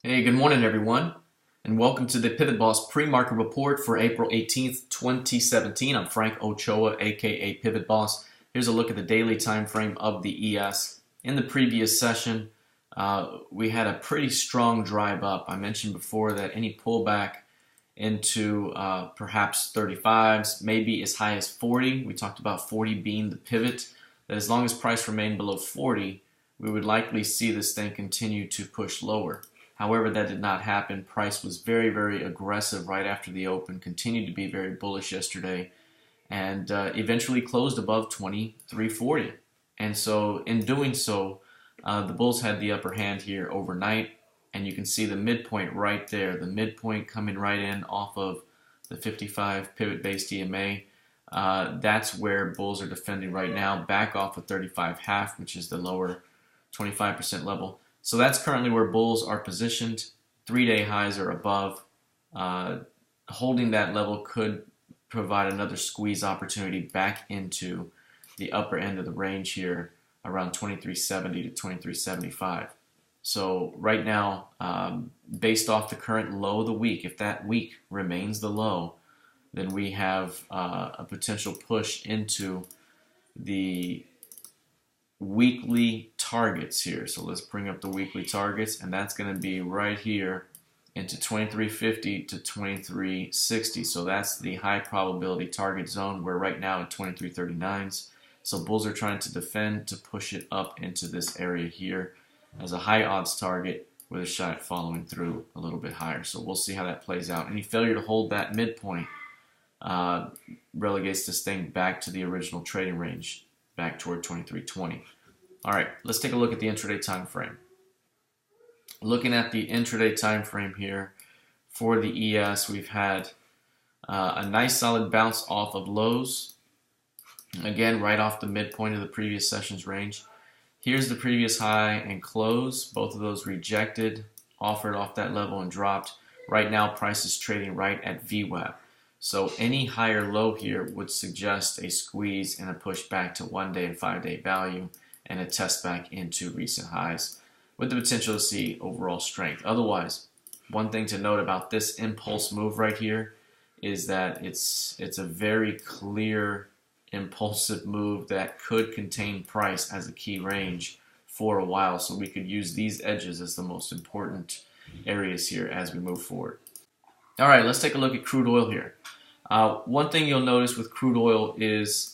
Hey, good morning everyone, and welcome to the PivotBoss Pre-Market Report for April 18th, 2017. I'm Frank Ochoa, aka PivotBoss. Here's a look at the daily time frame of the ES. In the previous session, we had a pretty strong drive up. I mentioned before that any pullback into perhaps 35s, maybe as high as 40. We talked about 40 being the pivot, that as long as price remained below 40, we would likely see this thing continue to push lower. However, that did not happen. Price was very, very aggressive right after the open, continued to be very bullish yesterday, and eventually closed above 23.40. And so in doing so, the bulls had the upper hand here overnight, and you can see the midpoint right there, the midpoint coming right in off of the 55 pivot-based EMA. That's where bulls are defending right now, back off of 35.5, which is the lower 25% level. So that's currently where bulls are positioned. 3-day highs are above. Holding that level could provide another squeeze opportunity back into the upper end of the range here, around 2370 to 2375. So right now, based off the current low of the week, if that week remains the low, then we have a potential push into the weekly targets here. So let's bring up the weekly targets, and that's going to be right here into 2350 to 2360. So that's the high probability target zone. We're right now at 2339s. So bulls are trying to defend to push it up into this area here as a high odds target with a shot at following through a little bit higher. So we'll see how that plays out. Any failure to hold that midpoint relegates this thing back to the original trading range, back toward 2320. All right, let's take a look at the intraday time frame. Looking at the intraday time frame here for the ES, we've had a nice solid bounce off of lows. Again, right off the midpoint of the previous session's range. Here's the previous high and close. Both of those rejected, offered off that level and dropped. Right now, price is trading right at VWAP. So any higher low here would suggest a squeeze and a push back to 1-day and 5-day value and a test back into recent highs with the potential to see overall strength. Otherwise, one thing to note about this impulse move right here is that it's a very clear impulsive move that could contain price as a key range for a while. So we could use these edges as the most important areas here as we move forward. All right, let's take a look at crude oil here. One thing you'll notice with crude oil is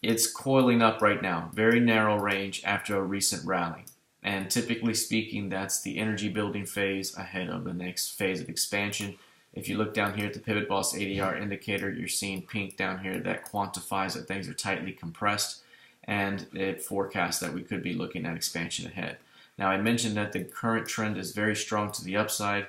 it's coiling up right now, very narrow range after a recent rally. And typically speaking, that's the energy building phase ahead of the next phase of expansion. If you look down here at the PivotBoss ADR indicator, you're seeing pink down here that quantifies that things are tightly compressed, and it forecasts that we could be looking at expansion ahead. Now, I mentioned that the current trend is very strong to the upside.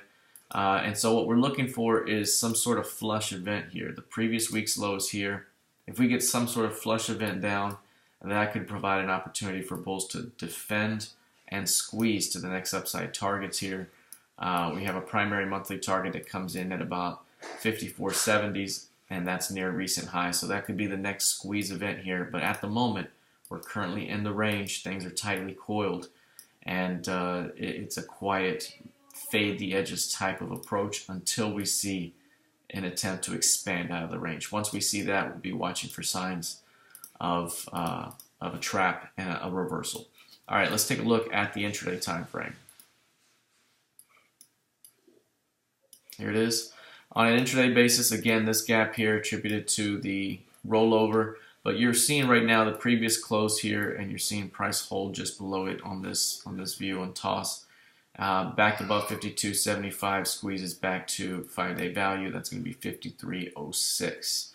And so what we're looking for is some sort of flush event here. The previous week's lows here. If we get some sort of flush event down, that could provide an opportunity for bulls to defend and squeeze to the next upside targets here. We have a primary monthly target that comes in at about 54.70s, and that's near recent highs. So that could be the next squeeze event here. But at the moment, we're currently in the range. Things are tightly coiled, and it's a quiet fade the edges type of approach until we see an attempt to expand out of the range. Once we see that, we'll be watching for signs of a trap and a reversal. All right, let's take a look at the intraday time frame. Here it is. On an intraday basis, again, this gap here attributed to the rollover, but you're seeing right now the previous close here, and you're seeing price hold just below it on this view on toss. Back above 52.75, squeezes back to 5-day value. That's going to be 53.06.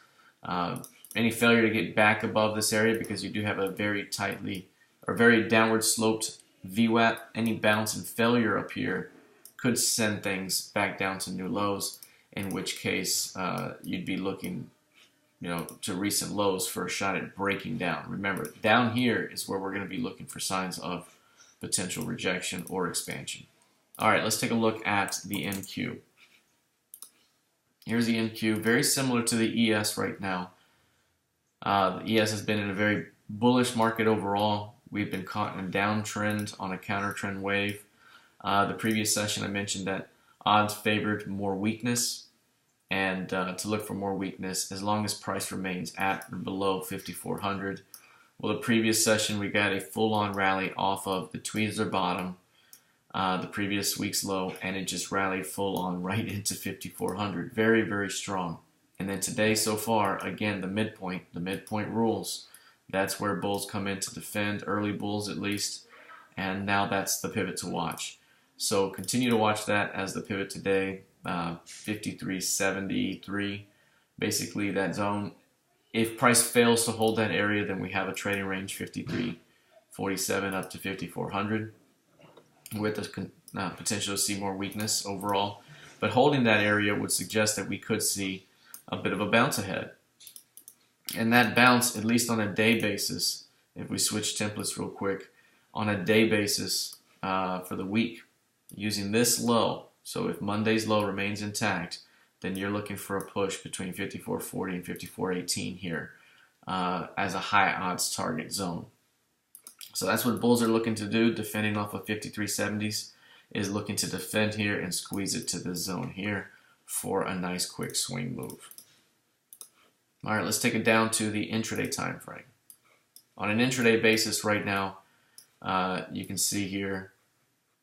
Any failure to get back above this area, because you do have a very very downward sloped VWAP, any bounce and failure up here could send things back down to new lows, in which case you'd be looking to recent lows for a shot at breaking down. Remember, down here is where we're going to be looking for signs of potential rejection or expansion. All right, let's take a look at the NQ. Here's the NQ, very similar to the ES right now. The ES has been in a very bullish market overall. We've been caught in a downtrend on a counter trend wave. The previous session I mentioned that odds favored more weakness, and to look for more weakness as long as price remains at or below 5,400. Well, the previous session we got a full-on rally off of the tweezer bottom, the previous week's low, and it just rallied full-on right into 5,400. Very, very strong. And then today so far, again, the midpoint rules. That's where bulls come in to defend, early bulls at least, and now that's the pivot to watch. So continue to watch that as the pivot today, 53.73, basically that zone. If price fails to hold that area, then we have a trading range 53.47 up to 5,400 with the potential to see more weakness overall. But holding that area would suggest that we could see a bit of a bounce ahead. And that bounce, at least on a day basis, if we switch templates real quick, on a day basis for the week, using this low, so if Monday's low remains intact, then you're looking for a push between 54.40 and 54.18 here as a high odds target zone. So that's what bulls are looking to do, defending off of 53.70s, is looking to defend here and squeeze it to this zone here for a nice quick swing move. All right, let's take it down to the intraday time frame. On an intraday basis right now, you can see here,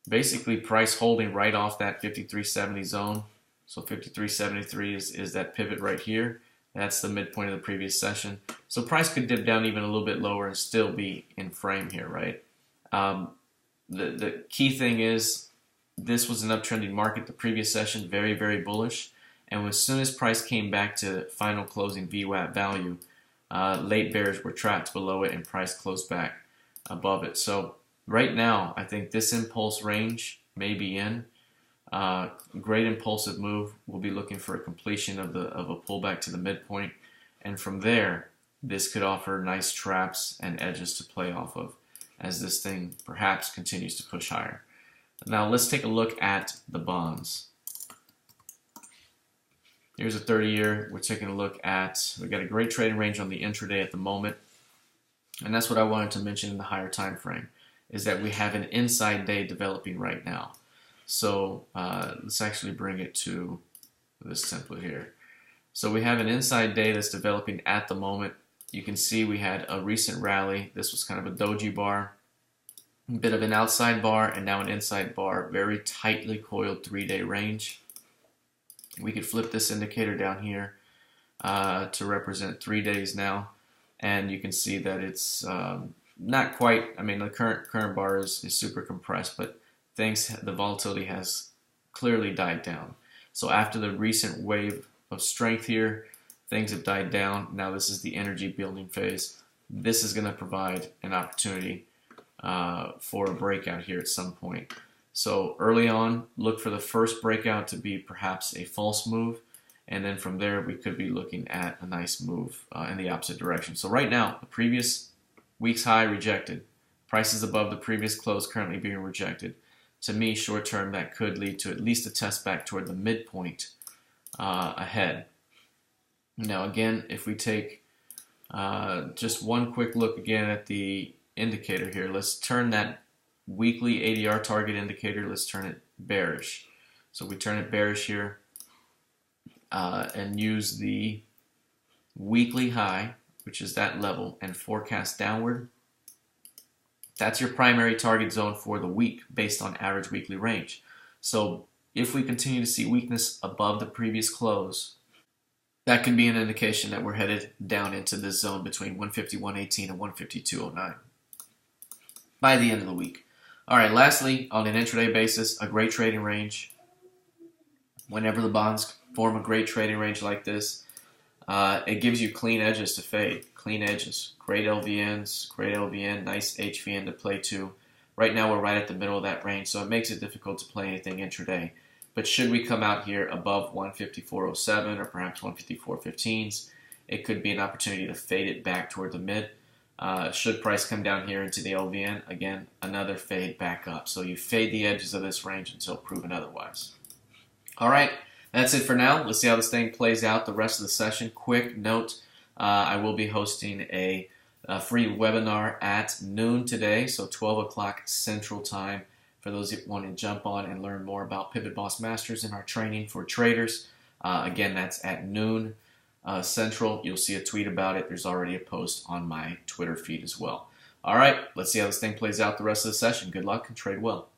basically price holding right off that 53.70 zone. So 53.73 is that pivot right here. That's the midpoint of the previous session. So price could dip down even a little bit lower and still be in frame here, right? The key thing is this was an uptrending market the previous session, very, very bullish. And as soon as price came back to final closing VWAP value, late bears were trapped below it and price closed back above it. So right now, I think this impulse range may be in. Great impulsive move. We'll be looking for a completion of a pullback to the midpoint, and from there, this could offer nice traps and edges to play off of as this thing perhaps continues to push higher. Now let's take a look at the bonds. Here's a 30-year. We're taking a look at. We got a great trading range on the intraday at the moment, and that's what I wanted to mention in the higher time frame, is that we have an inside day developing right now. So let's actually bring it to this template here. So we have an inside day that's developing at the moment. You can see we had a recent rally. This was kind of a doji bar, a bit of an outside bar, and now an inside bar. Very tightly coiled 3-day range. We could flip this indicator down here to represent 3 days now, and you can see that it's not quite. I mean, the current bar is super compressed, but the volatility has clearly died down. So after the recent wave of strength here, things have died down. Now this is the energy building phase. This is going to provide an opportunity for a breakout here at some point. So early on, look for the first breakout to be perhaps a false move, and then from there we could be looking at a nice move in the opposite direction. So right now, the previous week's high rejected. Prices above the previous close currently being rejected. To me, short term, that could lead to at least a test back toward the midpoint ahead. Now again, if we take just one quick look again at the indicator here, let's turn that weekly ADR target indicator, let's turn it bearish. So we turn it bearish here and use the weekly high, which is that level, and forecast downward. That's your primary target zone for the week based on average weekly range. So if we continue to see weakness above the previous close, that could be an indication that we're headed down into this zone between 151.18 and 152.09 by the end of the week. All right, lastly, on an intraday basis, a great trading range. Whenever the bonds form a great trading range like this, it gives you clean edges to fade. Clean edges. Great LVNs, great LVN, nice HVN to play to. Right now we're right at the middle of that range, so it makes it difficult to play anything intraday. But should we come out here above 154.07 or perhaps 154.15s, it could be an opportunity to fade it back toward the mid. Should price come down here into the LVN, again, another fade back up. So you fade the edges of this range until proven otherwise. All right, that's it for now. Let's see how this thing plays out the rest of the session. Quick note, I will be hosting a free webinar at noon today, so 12 o'clock Central Time, for those that want to jump on and learn more about PivotBoss Masters and our training for traders. Again, that's at noon Central. You'll see a tweet about it. There's already a post on my Twitter feed as well. All right, let's see how this thing plays out the rest of the session. Good luck and trade well.